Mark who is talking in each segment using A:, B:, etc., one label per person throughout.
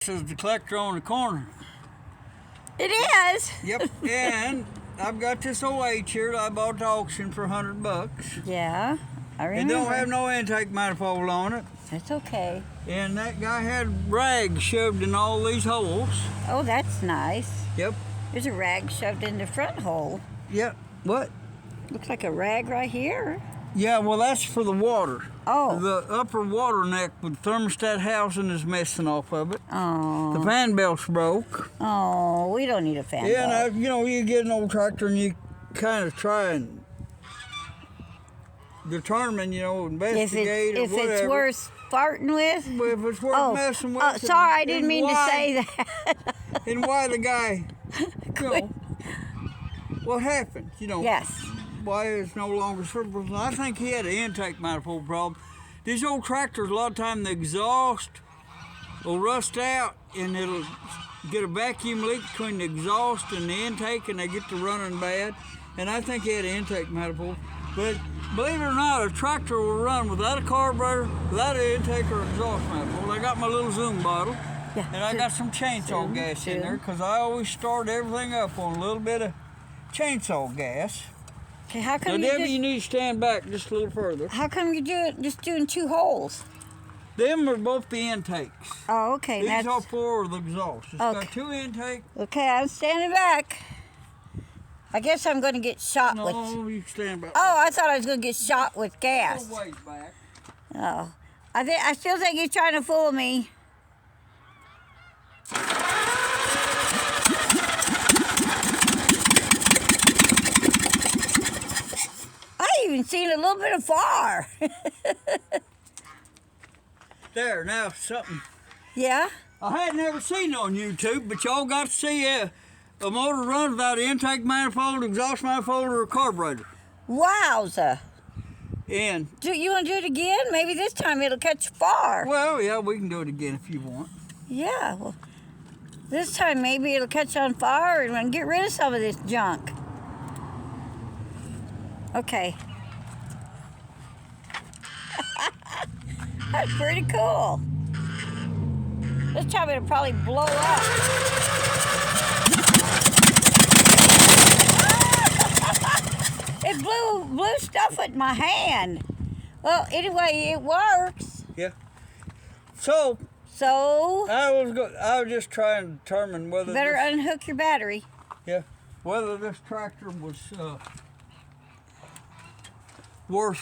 A: This is the collector on the corner.
B: It is.
A: Yep, and I've got this old H here that I bought at the auction for $100.
B: Yeah, I
A: It
B: remember.
A: don't have no intake manifold on it.
B: That's okay.
A: And that guy had rags shoved in all these holes.
B: Oh, that's nice.
A: Yep,
B: There's a rag shoved in the front hole.
A: yep. What?
B: Looks like a rag right here.
A: Yeah, well, that's for the water.
B: Oh.
A: The upper water neck with thermostat housing is messing off of it.
B: Oh.
A: The fan belt's broke.
B: Oh, we don't need a fan
A: Yeah,
B: belt.
A: now, you get an old tractor and you kind of try and determine, investigate or
B: If
A: whatever.
B: it's worth farting with.
A: Well, if it's worth messing with.
B: Oh, sorry, I didn't
A: and
B: mean to
A: why-
B: say that.
A: And why the guy, what happened,
B: Yes.
A: why it's no longer serviceable. And I think he had an intake manifold problem. These old tractors, a lot of time the exhaust will rust out and it'll get a vacuum leak between the exhaust and the intake and they get to running bad. And I think he had an intake manifold. But believe it or not, a tractor will run without a carburetor, without an intake or exhaust manifold. I got my little Zoom bottle.
B: Yeah.
A: And I got some chainsaw gas in there because I always start everything up on a little bit of chainsaw gas.
B: Okay, how
A: So
B: come
A: Debbie,
B: you
A: you need to stand back just a little further.
B: how come you do it just doing 2 holes?
A: Them are both the intakes.
B: Oh, okay.
A: These
B: That's
A: are 4 of the exhaust. It's
B: Okay.
A: got 2 intakes.
B: okay. I'm standing back. I guess I'm going to get shot with.
A: No, you stand back.
B: Oh, I thought I was going to get shot with gas.
A: Go way back.
B: Oh, I still think he's trying to fool me. I even seen a little bit of fire.
A: There, now something
B: Yeah.
A: I had never seen on YouTube, but y'all got to see a motor run without an intake manifold, exhaust manifold, or a carburetor.
B: Wowza.
A: And,
B: Do you want to do it again? Maybe this time it'll catch fire.
A: well, yeah, we can do it again if you want.
B: Yeah. Well, this time maybe it'll catch on fire and we can get rid of some of this junk. Okay. That's pretty cool. This time it'll probably blow up. It blew stuff at my hand. Well, anyway, it works.
A: Yeah. So,
B: So,
A: I was just trying to determine whether
B: better
A: this,
B: unhook your battery.
A: whether this tractor was worth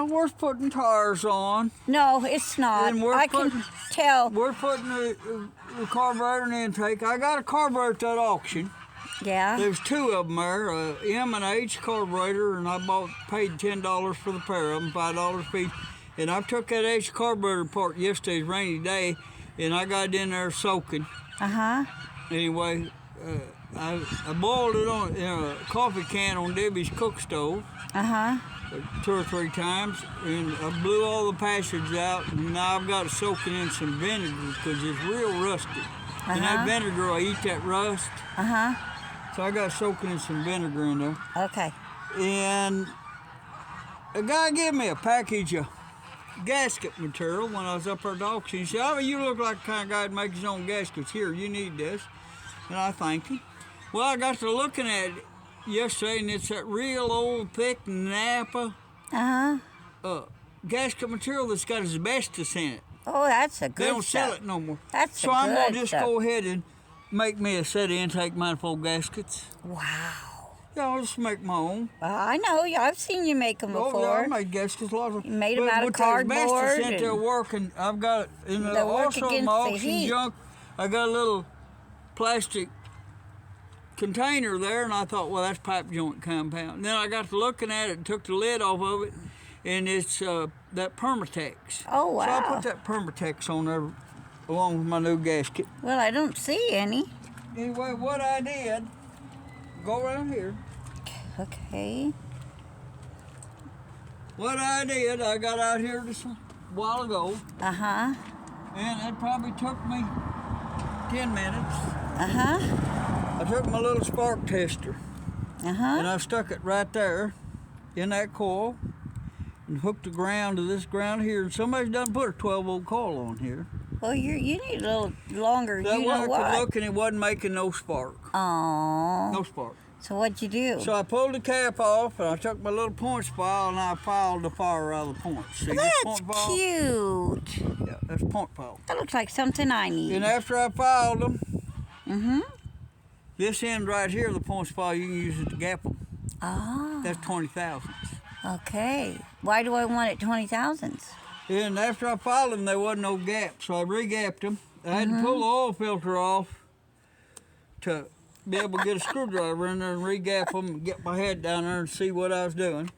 A: worth putting tires on.
B: No, it's not.
A: And we're
B: I can tell.
A: We're putting the carburetor and intake. I got a carburetor at that auction.
B: Yeah.
A: There's 2 of them there, a M and H carburetor, and I paid $10 for the pair of them, $5 each. And I took that H carburetor apart yesterday's rainy day, and I got it in there soaking. Anyway, I boiled it in a coffee can on Debbie's cook stove 2 or 3 times, and I blew all the passage out, and now I've got it soaking in some vinegar because it's real rusty. And that vinegar will eat that rust. So I got it soaking in some vinegar in there.
B: Okay.
A: And a guy gave me a package of gasket material when I was up there at the auction. He said, "Oh, you look like the kind of guy that makes his own gaskets. Here, you need this." And I thanked him. Well, I got to looking at it yesterday, and it's that real old, thick Napa gasket material that's got asbestos in it.
B: Oh, that's a good
A: They don't
B: stuff.
A: sell it no more.
B: That's
A: So
B: a
A: I'm going
B: good
A: to just
B: stuff.
A: go ahead and make me a set of intake manifold gaskets.
B: Wow.
A: Yeah, I'll just make my own.
B: I know. I've seen you make them
A: Oh, yeah,
B: before.
A: I made gaskets a lot of
B: You made 'em out of
A: with the asbestos
B: cardboard
A: in there
B: and-
A: working. I've got in the,
B: They work
A: also
B: against
A: my
B: the
A: auction
B: heat.
A: junk. I got a little plastic container there, and I thought, well, that's pipe joint compound. And then I got to looking at it and took the lid off of it, and it's that Permatex.
B: Oh, wow.
A: So I put that Permatex on there along with my new gasket.
B: Well, I don't see any.
A: Anyway, what I did, go around here.
B: Okay.
A: What I did, I got out here just a while ago,
B: Uh-huh.
A: and it probably took me 10 minutes.
B: Uh-huh.
A: I took my little spark tester and I stuck it right there in that coil and hooked the ground to this ground here. And somebody's done put a 12-volt coil on here.
B: Well, you need a little longer.
A: That
B: You
A: way
B: know
A: I
B: what?
A: could look and it wasn't making no spark.
B: Oh.
A: No spark.
B: So what'd you do?
A: So I pulled the cap off and I took my little punch file and I filed the fire out of the punch. See this
B: That's
A: punch file?
B: cute.
A: Yeah, that's punch file.
B: That looks like something I need.
A: And after I filed them,
B: Mm-hmm.
A: this end right here, the punch file, you can use it to gap them.
B: Oh.
A: That's 20 thousandths.
B: Okay. Why do I want it 20 thousandths?
A: And after I filed them, there wasn't no gap, so I re-gapped them. I had to pull the oil filter off to be able to get a screwdriver in there and re-gap them and get my head down there and see what I was doing.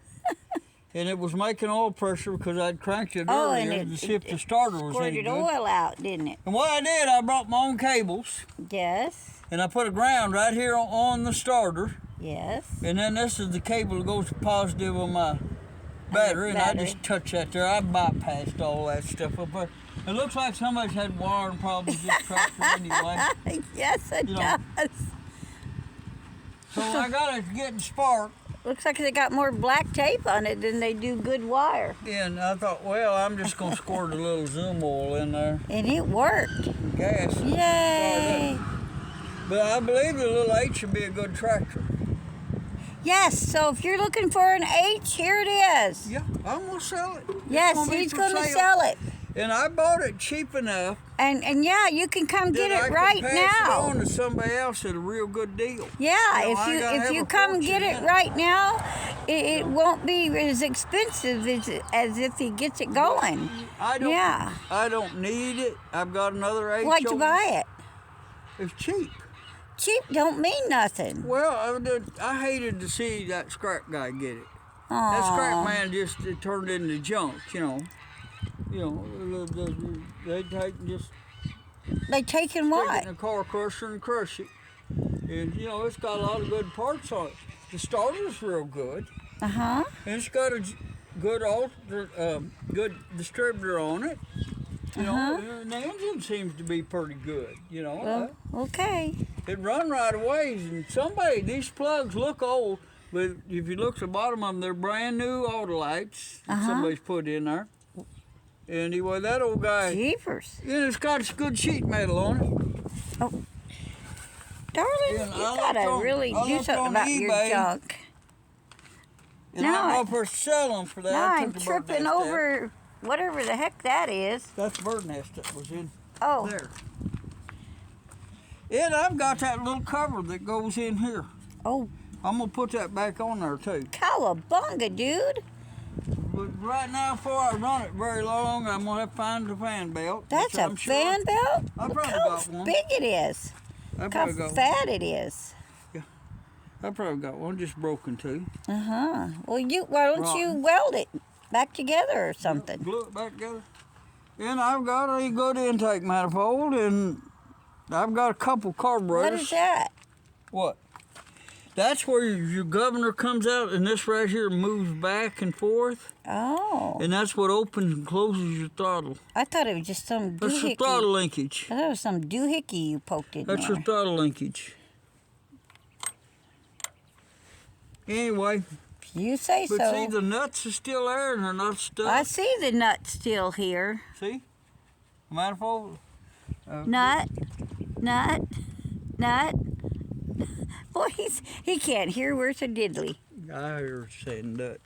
A: And it was making oil pressure because I'd cranked it earlier to see if the starter was any
B: Squirted
A: good.
B: oil out, didn't it?
A: And what I did, I brought my own cables
B: Yes.
A: and I put a ground right here on the starter.
B: Yes.
A: And then this is the cable that goes to positive on my battery, and I just touched that there. I bypassed all that stuff up there. It looks like somebody's had wiring problems with this tractor anyway.
B: Yes, it
A: You know.
B: does.
A: So I got it getting spark,
B: Looks like they got more black tape on it than they do good wire.
A: and I thought, well, I'm just going to squirt a little Zoom oil in there,
B: And it worked.
A: gas. and start
B: Yay.
A: it. But I believe the little 8 should be a good tractor.
B: Yes, so if you're looking for an H, here it is.
A: Yeah, I'm going to sell it. It's
B: Yes,
A: gonna be
B: he's
A: for
B: going to
A: sale.
B: sell it.
A: And I bought it cheap enough
B: And yeah, you can come get
A: that I
B: it
A: could
B: right
A: pass it
B: now.
A: on to somebody else at a real good deal.
B: Yeah,
A: You know, I ain't gotta
B: if
A: have
B: you
A: a
B: come get
A: fortune
B: it
A: in
B: right now, it won't be as expensive as if he gets it going.
A: I don't need it. I've got another H.
B: Why'd you buy it?
A: It's cheap.
B: Cheap don't mean nothing.
A: Well, I hated to see that scrap guy get it. That scrap
B: Aw.
A: man just it turned into junk, you know. They take and just
B: They taking
A: stick it
B: what?
A: in a car crusher and crush it. And, it's got a lot of good parts on it. The starter's real good.
B: Uh-huh.
A: And it's got a good good distributor on it. And the engine seems to be pretty good,
B: Well, okay.
A: It run right away, and these plugs look old, but if you look at the bottom of them, they're brand new auto-lights that somebody's put in there. Anyway, that old guy,
B: Jeepers.
A: it's got good sheet metal on it.
B: Oh. Darling,
A: Yeah,
B: you
A: I
B: gotta
A: looked on-
B: really
A: I
B: do
A: looked
B: something
A: on
B: about your
A: eBay.
B: junk.
A: And
B: Now
A: I don't know if they're selling for that.
B: Now
A: I
B: I'm
A: took the bird
B: tripping
A: nest out.
B: over whatever the heck that is.
A: That's the bird nest that was in
B: Oh,
A: there. And I've got that little cover that goes in here.
B: oh,
A: I'm gonna put that back on there too.
B: cowabunga, dude.
A: But right now, before I run it very long, I'm gonna have to find the fan belt.
B: That's
A: which
B: a
A: I'm sure
B: fan belt?
A: I
B: Look
A: probably
B: how
A: got one.
B: big it is.
A: I
B: Look how
A: probably got one.
B: fat it is.
A: I probably got one, just broken too.
B: Uh-huh. Well, why don't you
A: Rotten.
B: weld it back together or something?
A: Glue it back together. And I've got a good intake manifold, and I've got a couple carburetors.
B: What is that?
A: What? That's where your governor comes out, and this right here moves back and forth,
B: Oh,
A: and that's what opens and closes your throttle.
B: I thought it was just some
A: That's your throttle
B: doohickey.
A: linkage.
B: I thought it was some doohickey you poked in
A: That's
B: there.
A: your throttle linkage. Anyway,
B: You say
A: but
B: so.
A: see, the nuts are still there, and they're not stuck.
B: I see the nut still here.
A: See? Manifold.
B: Nut. Boy, he can't hear worth a diddly.
A: I heard saying nut.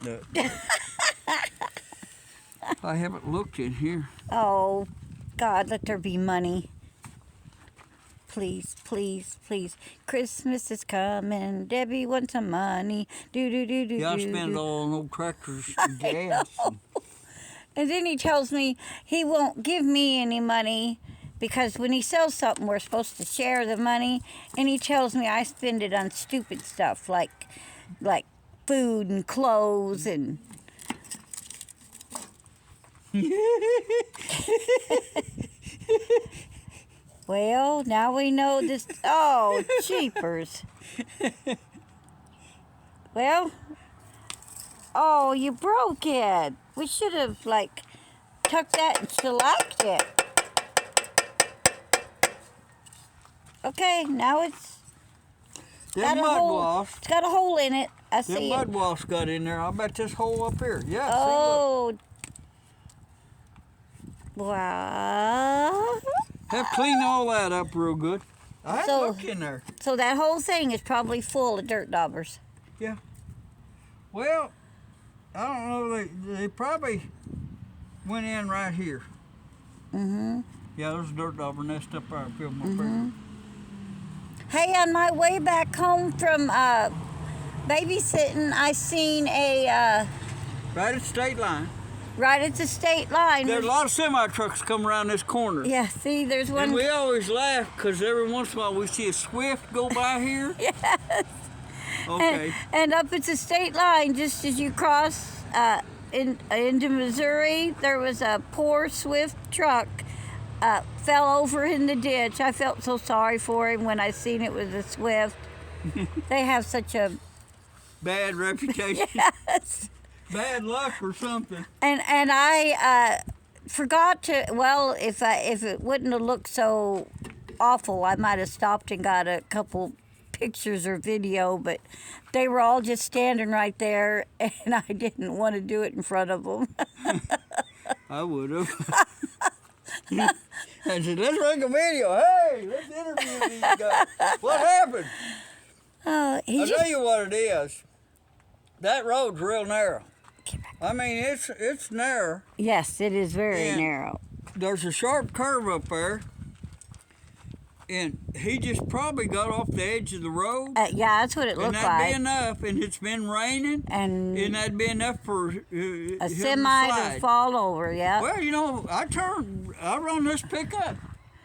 A: I haven't looked in here.
B: Oh, God, let there be money. Please, please, please. Christmas is coming. Debbie wants some money. Do.
A: Yeah, I spend it all on old tractors and gas.
B: And then he tells me he won't give me any money because when he sells something, we're supposed to share the money. And he tells me I spend it on stupid stuff like food and clothes and. Well, now we know this. Oh, jeepers. Well, oh, you broke it. We should have, tucked that and shellacked it. Okay, now it's
A: Them
B: got a
A: mud
B: hole.
A: wasps.
B: It's got a hole in it. I
A: Them
B: see
A: mud
B: it.
A: wasps got in there. I bet this hole up here. Yeah,
B: Oh,
A: see,
B: Wow.
A: Have to clean all that up real good. I had to
B: So-
A: look in there.
B: So that whole thing is probably full of dirt daubers.
A: Well, I don't know. They probably went in right here.
B: Mm-hmm.
A: Yeah, there's a dirt dauber nest up there. I feel my finger.
B: Hey, on my way back home from babysitting, I seen a
A: Right at the state line.
B: right at the state line.
A: There's a lot of semi trucks come around this corner.
B: Yeah, see, there's
A: And
B: one.
A: we always laugh because every once in a while we see a Swift go by here.
B: Yes.
A: Okay.
B: And up at the state line, just as you cross into Missouri, there was a poor Swift truck fell over in the ditch. I felt so sorry for him when I seen it was a Swift. They have such a
A: Bad reputation.
B: yes.
A: Bad luck or something.
B: And I forgot to. Well, if it wouldn't have looked so awful, I might have stopped and got a couple pictures or video. But they were all just standing right there, and I didn't want to do it in front of them.
A: I would have. I said, let's make a video. Hey, let's interview these guys. What happened?
B: Oh,
A: I'll tell you what it is. That road's real narrow. I mean, it's narrow.
B: Yes, it is very
A: And-
B: narrow.
A: There's a sharp curve up there. And he just probably got off the edge of the road.
B: Yeah, that's what it
A: And
B: looked
A: that'd be
B: like.
A: enough. And it's been raining.
B: And
A: And that'd be enough for
B: a
A: him to
B: semi to
A: slide.
B: fall over. Yeah.
A: Well, you know, I run this pickup.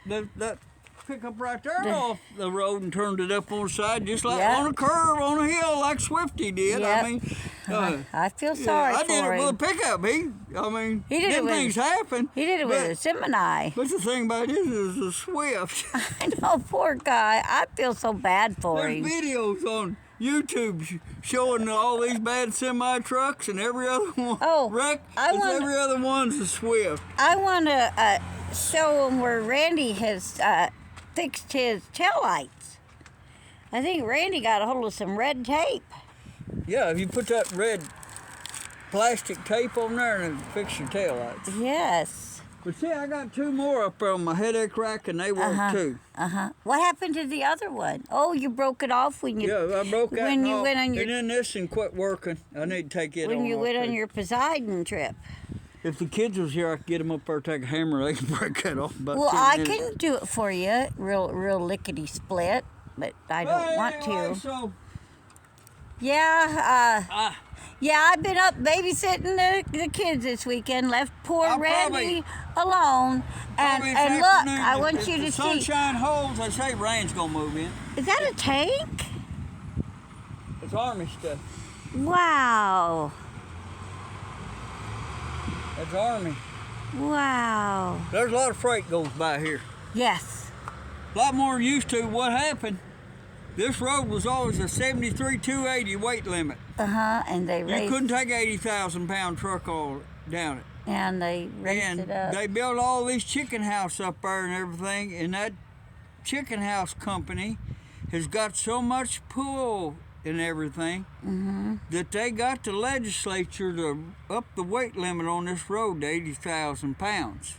A: That pickup right there off the road and turned it up on the side, just like
B: Yeah.
A: on a curve, on a hill, like Swifty did.
B: Yep.
A: I mean,
B: I feel
A: yeah,
B: sorry
A: I did
B: for
A: it
B: him.
A: with a pickup. He did
B: it with-
A: things happen.
B: He did it with a Gemini.
A: But the thing about this is a Swift.
B: I know, poor guy. I feel so bad for
A: There's
B: him.
A: videos on YouTube showing all these bad semi trucks, and every other one wreck. Every other one's a Swift.
B: I want to show him where Randy has fixed his taillights. I think Randy got a hold of some red tape.
A: Yeah, if you put that red plastic tape on there and it'll fix your taillights.
B: Yes.
A: But see, I got two more up there on my headache rack, and they work too.
B: What happened to the other one? Oh, you broke it off when you
A: Yeah, I broke that
B: when
A: one
B: you
A: off,
B: went on your
A: and then this one quit working. I need to take it
B: when
A: on
B: you
A: off,
B: went on
A: too.
B: your Poseidon trip.
A: If the kids was here, I could get them up there, take a hammer, they can break that off. About
B: Well,
A: 10
B: I
A: minutes.
B: can do it for you, real lickety split, but I don't
A: Well,
B: want
A: anyway,
B: to.
A: So,
B: Yeah, yeah, I've been up babysitting the kids this weekend. Left poor
A: I'll
B: Randy alone, and
A: probably this
B: look,
A: afternoon,
B: I want
A: if
B: you
A: the
B: to see.
A: sunshine holds, I say rain's gonna move in.
B: Is that a tank?
A: It's Army stuff.
B: Wow,
A: That's Army.
B: wow.
A: There's a lot of freight goes by here.
B: Yes.
A: A lot more than used to. What happened? This road was always a 73 280 weight limit.
B: And they
A: You
B: raised
A: couldn't take an 80,000 pound truck all down it.
B: and they raised
A: And
B: it up.
A: they built all these chicken house up there and everything, and that chicken house company has got so much pull and everything that they got the legislature to up the weight limit on this road to 80,000 pounds.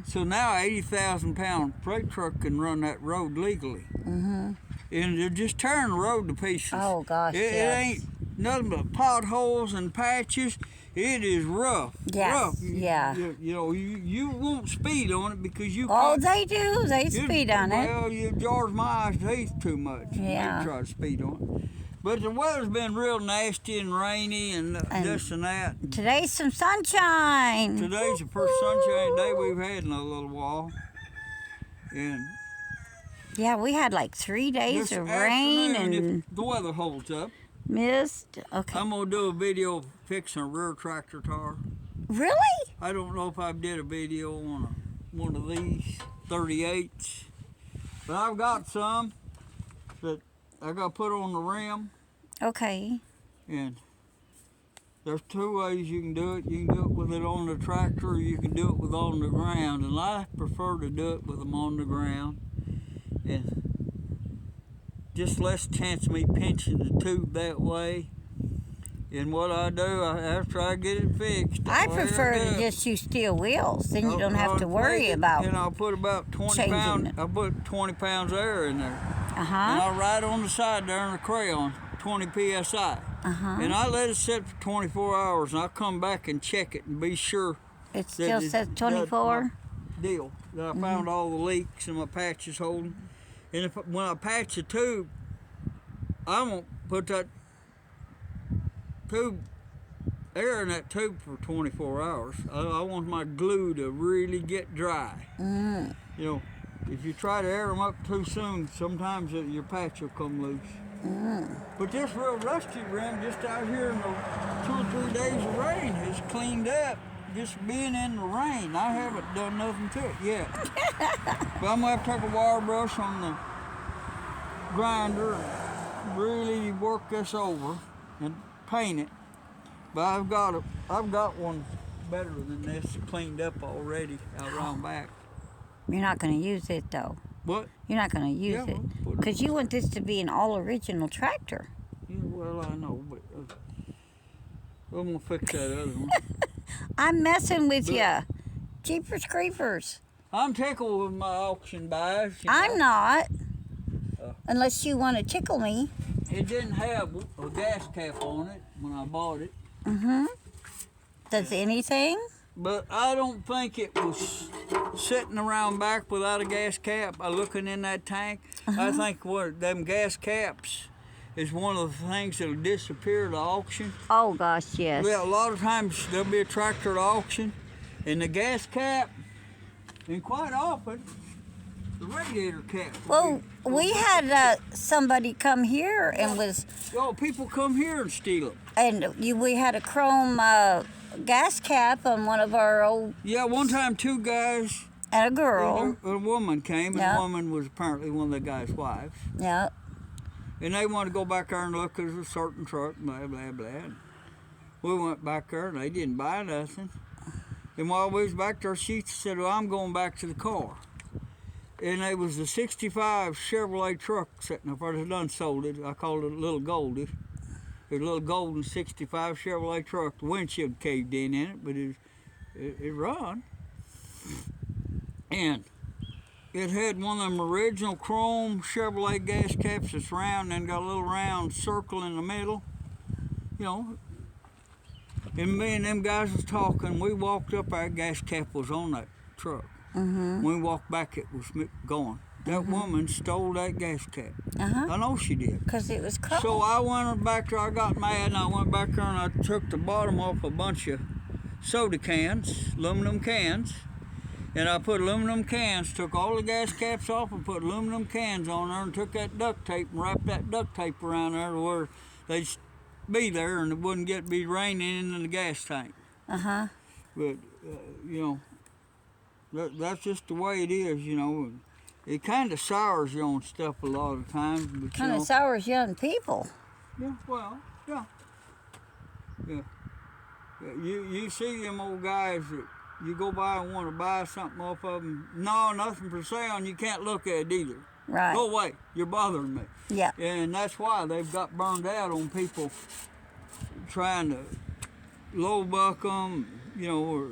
A: So now 80,000 pound freight truck can run that road legally. And they're just tearing the road to pieces.
B: Oh, gosh,
A: It
B: yes.
A: ain't nothing but potholes and patches. It is rough.
B: Yes,
A: Rough.
B: yeah.
A: You know, you won't speed on it because you
B: Oh,
A: can't.
B: they do. They speed on it.
A: Well, you jars my eyes teeth too much.
B: Yeah.
A: They try to speed on it. But the weather's been real nasty and rainy and this and that.
B: Today's some sunshine.
A: Today's the first sunshine day we've had in a little while. And
B: Yeah, we had like 3 days
A: this
B: of rain
A: afternoon,
B: and
A: if the weather holds up,
B: mist. Okay.
A: I'm gonna do a video of fixing a rear tractor tire.
B: Really?
A: I don't know if I did a video on one of these 38s, but I've got some that I got to put on the rim,
B: Okay.
A: and there's two ways you can do it. You can do it with it on the tractor, or you can do it with on the ground, and I prefer to do it with them on the ground, and just less chance of me pinching the tube that way. And what I do, after I get it fixed,
B: I prefer to just use steel wheels. Then you don't have to worry about
A: and I'll put about 20
B: changing
A: pounds.
B: it.
A: I'll put 20 pounds of air in there.
B: Uh-huh.
A: And I'll write on the side there in the crayon, 20 psi.
B: Uh-huh.
A: And I let it sit for 24 hours, and I'll come back and check it and be sure.
B: It still says 24.
A: Deal that I found all the leaks and my patches holding. And when I patch the tube, I'm gonna put that tube air in that tube for 24 hours. I want my glue to really get dry. You know, if you try to air them up too soon, sometimes your patch will come loose. But this real rusty rim, just out here in the 2 or 3 days of rain, has cleaned up. Just being in the rain, I haven't done nothing to it yet. But I'm gonna have to take a wire brush on the grinder and really work this over and paint it. But I've got one better than this cleaned up already out around back.
B: You're not going to use it, though.
A: What?
B: You're not going to use it. Because you want this to be an all-original tractor.
A: Yeah, well, I know, but I'm going to fix that other one.
B: I'm messing with you. Jeepers creepers.
A: I'm tickled with my auction buys.
B: I'm not. Unless you want to tickle me.
A: It didn't have a gas cap on it when I bought it.
B: Does anything?
A: But I don't think it was sitting around back without a gas cap. By looking in that tank, I think them gas caps is one of the things that'll disappear at auction.
B: Oh, gosh, yes.
A: Yeah, a lot of times there'll be a tractor at auction, and the gas cap, and quite often, the radiator cap.
B: Well, we had somebody come here and was...
A: Oh, people come here and steal them.
B: And we had a chrome gas cap on one of our old...
A: Yeah, one time 2 guys...
B: And a girl.
A: A woman came, and the woman was apparently one of the guy's wives.
B: Yeah.
A: And they wanted to go back there and look at a certain truck, blah, blah, blah. And we went back there, and they didn't buy nothing. And while we was back there, she said, well, I'm going back to the car. And it was a 65 Chevrolet truck sitting up there. They done sold it. I called it a little Goldie. It was a little golden 65 Chevrolet truck. The windshield caved in it, but it run. And it had one of them original chrome Chevrolet gas caps that's round and got a little round circle in the middle. You know. And me and them guys was talking. We walked up, our gas cap was on that truck. When we walked back, it was gone. That woman stole that gas cap. I know she did.
B: Because it was chrome.
A: So I went back there, I got mad, and I went back there and I took the bottom off a bunch of soda cans, aluminum cans, and I put aluminum cans, took all the gas caps off and put aluminum cans on there and took that duct tape and wrapped that duct tape around there to where they'd be there and it wouldn't be raining in the gas tank. But, you know, that's just the way it is, you know. It kind of sours you on stuff a lot of times. But
B: Kind of sours young people.
A: Yeah, well, yeah. You see them old guys that you go by and want to buy something off of them. No, nothing for sale, and you can't look at it either.
B: Right.
A: Go away. You're bothering me.
B: Yeah.
A: And that's why they've got burned out on people trying to low buck them, you know, or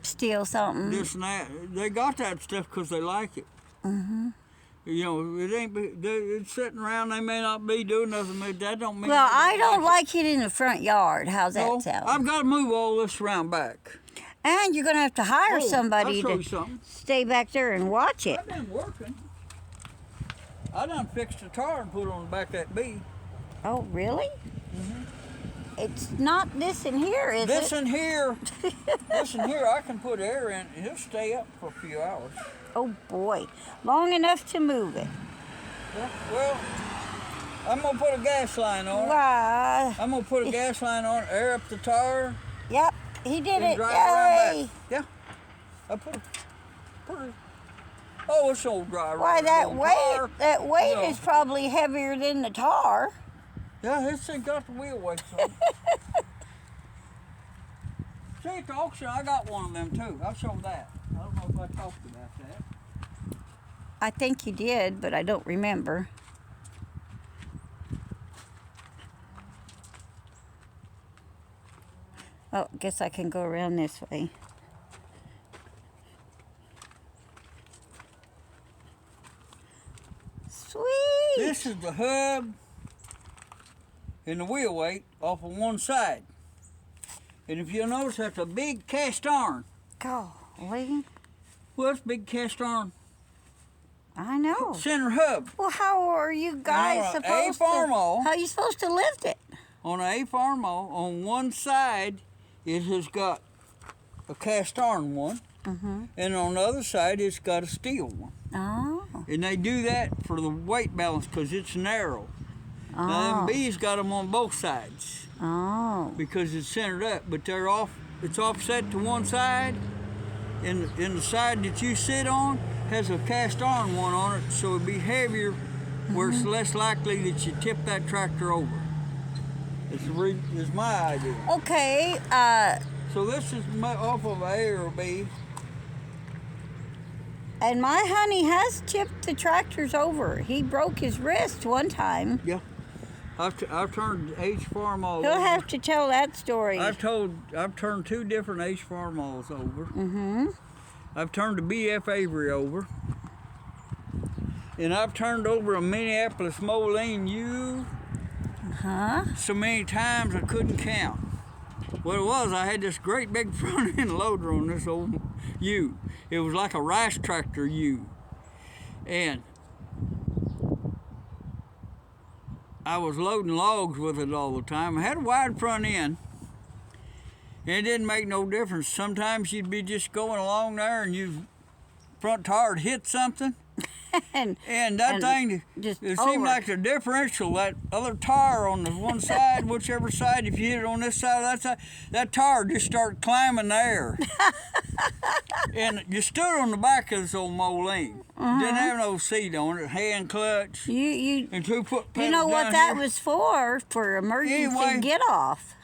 B: Steal something.
A: this and that. They got that stuff because they like it. You know, it ain't. It's sitting around. They may not be doing nothing. But that don't mean.
B: Well, I don't like it in the front yard. How's that sound?
A: I've got to move all this around back.
B: And you're going to have to hire somebody
A: I'll show you
B: to
A: something.
B: stay back there and watch it.
A: I've been working. I done fixed the tar and put it on the back of that bee.
B: Oh, really? It's not this in here, is
A: This
B: it?
A: in here, I can put air in. It'll stay up for a few hours.
B: Oh, boy. Long enough to move it.
A: Yeah, well, I'm going to put a gas line on it.
B: Why?
A: I'm going to put a gas line on it, air up the tire.
B: Yep, he did
A: and
B: it.
A: drive around
B: Yay!
A: back. Yeah. I put it. Oh, it's so dry.
B: Why,
A: tar,
B: that weight
A: you know.
B: is probably heavier than the tar.
A: Yeah, this thing got the wheel weight. So. See, at the auction, I got one of them too. I'll show that. I don't know if I talked about that.
B: I think you did, but I don't remember. Oh, guess I can go around this way. Sweet.
A: This is the hub and the wheel weight off of one side. And if you'll notice, that's a big cast iron.
B: Golly.
A: Well, it's a big cast iron
B: I know.
A: center hub.
B: Well, how are you guys
A: on a
B: supposed to?
A: Farmall.
B: How are you supposed to lift it?
A: On a Farmall, on one side, it has got a cast iron one, and on the other side, it's got a steel one.
B: Oh.
A: And they do that for the weight balance because it's narrow. Now, them B's got them on both sides
B: Oh.
A: because it's centered up, but they're off. It's offset to one side, and the side that you sit on has a cast iron one on it, so it'd be heavier, where it's less likely that you tip that tractor over. It's my idea.
B: Okay.
A: So this is off of A or B.
B: And my honey has tipped the tractors over. He broke his wrist one time.
A: Yeah. I've turned H Farmall
B: He'll
A: over.
B: have to tell that story.
A: I've turned 2 different H Farmalls over. I've turned a BF Avery over. And I've turned over a Minneapolis Moline U so many times I couldn't count. What it was, I had this great big front end loader on this old U. It was like a rice tractor U. And I was loading logs with it all the time. I had a wide front end. And it didn't make no difference. Sometimes you'd be just going along there and your front tire would hit something. and that thing,
B: just
A: it
B: over.
A: seemed like the differential, that other tire on the one side, whichever side, if you hit it on this side or that side, that tire just started climbing the air. And you stood on the back of this old Moline. Didn't have no seat on it, hand clutch. And 2 foot pedals.
B: You know what
A: down
B: that
A: here.
B: was for emergency
A: Anyway.
B: get off.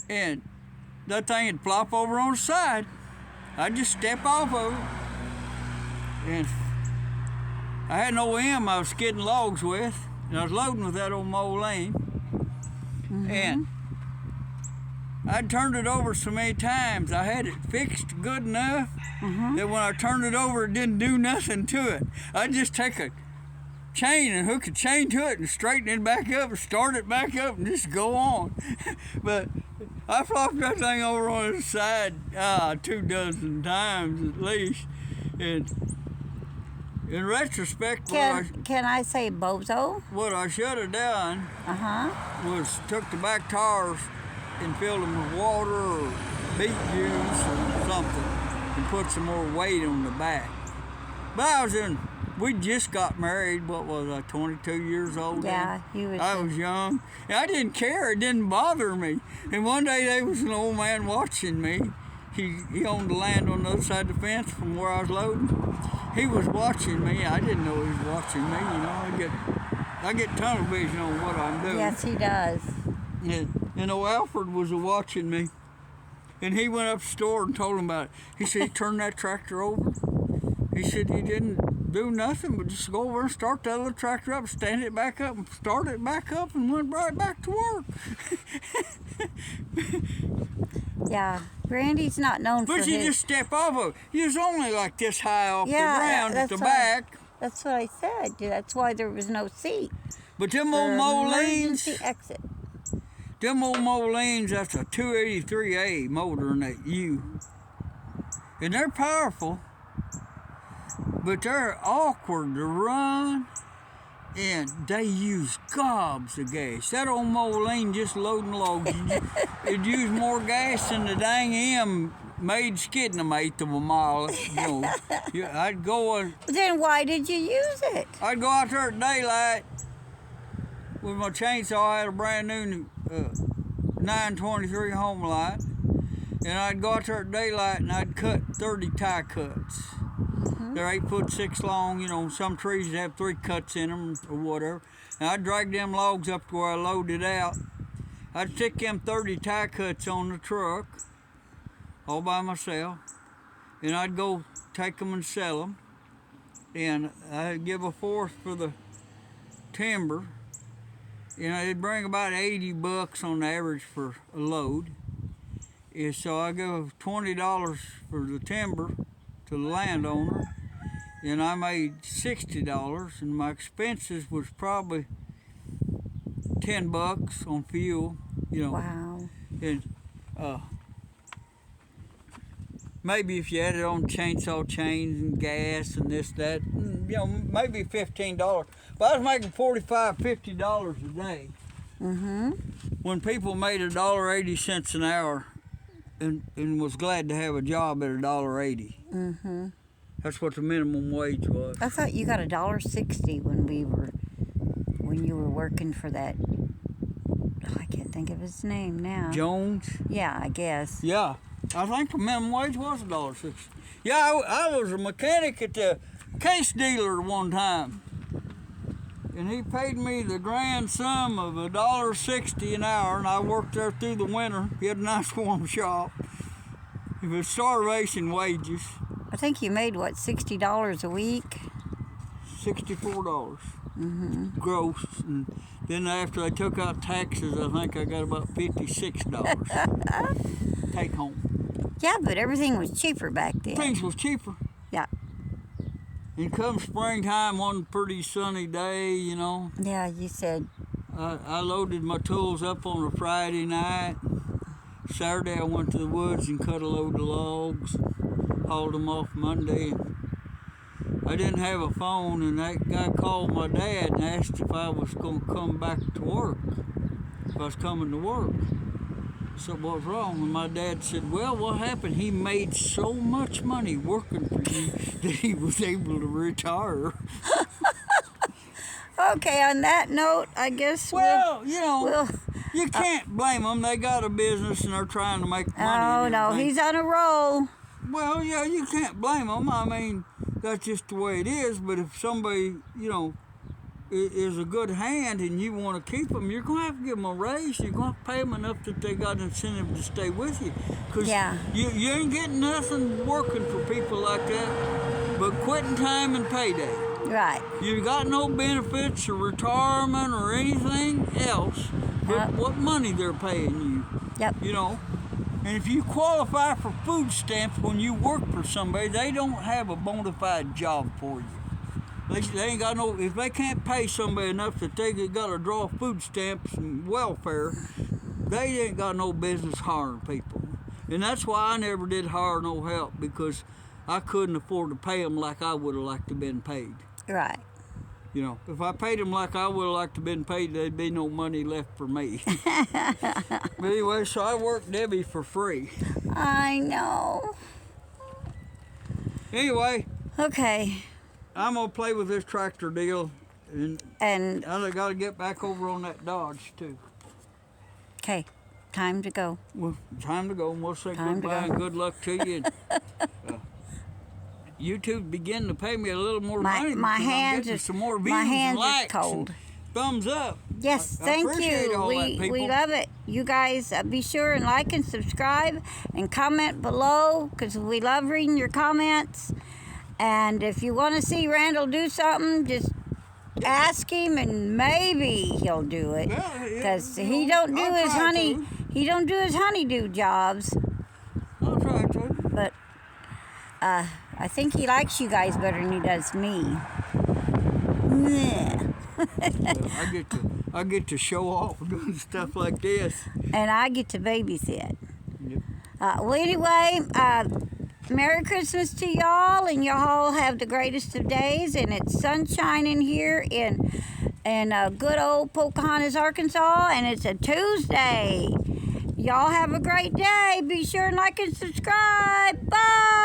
A: And that thing would flop over on the side. I'd just step off of it. And I had an OM I was skidding logs with, and I was loading with that old Moline. And I turned it over so many times. I had it fixed good enough that when I turned it over, it didn't do nothing to it. I'd just take a chain and hook a chain to it and straighten it back up and start it back up and just go on. But I flopped that thing over on its side 24 times at least. And in retrospect,
B: Can I say bozo?
A: what I should have done was took the back tires and filled them with water or beet juice or something and put some more weight on the back. But we just got married, what was I, 22 years old
B: Yeah,
A: then?
B: he was.
A: I was young. And I didn't care, it didn't bother me. And one day there was an old man watching me. He owned the land on the other side of the fence from where I was loading. He was watching me. I didn't know he was watching me, you know. I get tunnel vision on what I'm doing.
B: Yes, he does.
A: And old Alfred was watching me. And he went up to the store and told him about it. He said he turned that tractor over. He said he didn't do nothing but just go over and start that other tractor up, stand it back up, and start it back up, and went right back to work.
B: Yeah, Randy's not known for
A: But you
B: his...
A: just step off of it. You was only like this high off the ground at the
B: that's
A: back.
B: That's what I said. That's why there was no seat.
A: But them
B: For
A: old
B: emergency
A: Molines,
B: exit.
A: that's a 283A motor in that U. And they're powerful, but they're awkward to run, and they use gobs of gas. That old Moline just loading logs, it'd use more gas than the dang M made skidding them 1/8 of a mile. You know, I'd go.
B: Then why did you use it?
A: I'd go out there at daylight with my chainsaw. I had a brand new 923 home light, and I'd go out there at daylight and I'd cut 30 tie cuts. They're 8'6" long, you know, some trees have 3 cuts in them or whatever. And I'd drag them logs up to where I loaded out. I'd stick them 30 tie cuts on the truck all by myself. And I'd go take them and sell them. And I'd give a fourth for the timber. You know, it'd bring about $80 on average for a load. is so I give $20 for the timber to the landowner, and I made $60, and my expenses was probably $10 on fuel, you know.
B: Wow.
A: And maybe if you added on chainsaw chains and gas and this, that, you know, maybe $15. But I was making $45, $50 a day.
B: Mm-hmm.
A: When people made $1.80 an hour and was glad to have a job at $1.80.
B: Mm-hmm.
A: That's what the minimum wage was.
B: I thought you got $1.60 when you were working for that. Oh, I can't think of his name now.
A: Jones?
B: Yeah, I guess.
A: Yeah. I think the minimum wage was $1.60. Yeah, I was a mechanic at the case dealer one time. And he paid me the grand sum of $1.60 an hour, and I worked there through the winter. He had a nice warm shop. It was starvation wages.
B: I think you made, what, $60 a week?
A: $64
B: Mm-hmm.
A: gross. And then after I took out taxes, I think I got about $56 take home.
B: Yeah, but everything was cheaper back then.
A: Things was cheaper.
B: Yeah.
A: And come springtime, one pretty sunny day, you know,
B: Yeah, you said.
A: I loaded my tools up on a Friday night. Saturday I went to the woods and cut a load of logs, hauled them off Monday. I didn't have a phone, and that guy called my dad and asked if I was going to come back to work, if I was coming to work. So what was wrong? And my dad said, well, what happened? He made so much money working for you that he was able to retire.
B: Okay, on that note, I guess
A: Well, you know,
B: we'll
A: you can't blame them. They got a business and they're trying to make money.
B: oh,
A: and
B: no,
A: everything.
B: he's on a roll.
A: Well, yeah, you can't blame them. I mean, that's just the way it is. But if somebody, you know, is a good hand and you want to keep them, you're going to have to give them a raise. You're going to have to pay them enough that they got incentive to stay with you. Because
B: Yeah.
A: you ain't getting nothing working for people like that but quitting time and payday.
B: Right.
A: You got no benefits or retirement or anything else but what money they're paying you.
B: Yep.
A: You know, and if you qualify for food stamps when you work for somebody, they don't have a bona fide job for you. They ain't got no. If they can't pay somebody enough that they got to draw food stamps and welfare, they ain't got no business hiring people. And that's why I never did hire no help, because I couldn't afford to pay them like I would have liked to have been paid.
B: Right.
A: You know, if I paid them like I would have liked to have been paid, there'd be no money left for me. But anyway, so I worked Debbie for free.
B: I know.
A: Anyway,
B: Okay.
A: I'm going to play with this tractor deal, and
B: And,
A: I got to get back over on that Dodge, too.
B: okay, time to go.
A: Well, time to go, and we'll say
B: Time to
A: goodbye
B: go.
A: and good luck to you. And, YouTube begin to pay me a little more
B: My-
A: money
B: my
A: because I'm
B: hands
A: getting
B: is-
A: some more views
B: my
A: and
B: hands is
A: likes
B: cold.
A: and thumbs up.
B: Yes,
A: I
B: thank
A: appreciate
B: you.
A: all that,
B: We
A: people.
B: love it. You guys be sure and like and subscribe and comment below, because we love reading your comments. And if you want to see Randall do something, just ask him and maybe he'll do it.
A: Well,
B: Because
A: you
B: he
A: know,
B: don't do
A: I'll
B: his
A: try
B: honey.
A: to.
B: He don't do his honeydew jobs.
A: I'll try to.
B: But I think he likes you guys better than he does me. Yeah.
A: I get to show off doing stuff like this.
B: And I get to babysit.
A: Yep.
B: Well, anyway, Merry Christmas to y'all, and y'all have the greatest of days. And it's sunshine in here in good old Pocahontas, Arkansas, and it's a Tuesday. Y'all have a great day. Be sure and like and subscribe. Bye.